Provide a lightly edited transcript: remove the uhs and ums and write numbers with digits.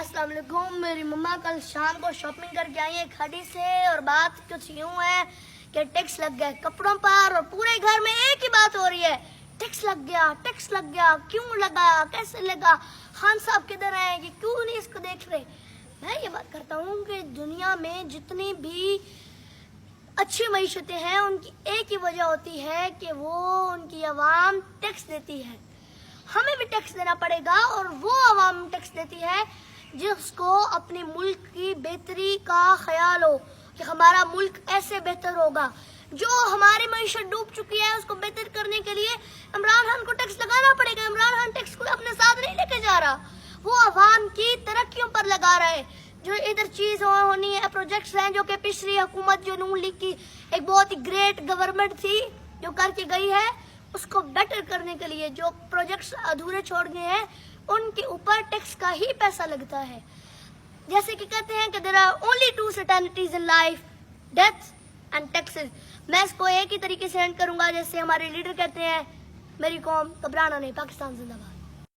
अस्सलाम वालेकुम। मेरी मम्मा कल शाम को शॉपिंग करके आई है खड़ी से, और बात कुछ यूँ है कि टैक्स लग गया कपड़ों पर, और पूरे घर में एक ही बात हो रही है, टैक्स लग गया, टैक्स लग गया। क्यों लगा, कैसे लगा, खान साहब किधर हैं, कि क्यों नहीं इसको देख रहे। मैं ये बात करता हूँ कि दुनिया में जितनी भी अच्छी मईशतें हैं उनकी एक ही वजह होती है कि वो उनकी आवाम टैक्स देती है। हमें भी टैक्स देना पड़ेगा, और वो आवाम टैक्स देती है जिसको अपने मुल्क की बेहतरी का ख्याल हो कि हमारा मुल्क ऐसे बेहतर होगा। जो हमारी मईशत डूब चुकी है उसको बेहतर करने के लिए इमरान खान को टैक्स लगाना पड़ेगा। इमरान खान टैक्स को अपने साथ नहीं लेके जा रहा, वो आवाम की तरक्कियों पर लगा रहा है। जो इधर चीज होनी है, प्रोजेक्ट्स हैं जो कि पिछली हुकूमत जो नून लीग की एक बहुत ही ग्रेट गवर्नमेंट थी जो करके गई है, उसको बेटर करने के लिए जो प्रोजेक्ट्स अधूरे छोड़ गए हैं उनके ऊपर टैक्स का ही पैसा लगता है। जैसे कि कहते हैं कि there are only two certainties in life, death and taxes. मैं इसको एक ही तरीके से एंड करूंगा जैसे हमारे लीडर कहते हैं, मेरी कौम घबराना नहीं, पाकिस्तान जिंदाबाद।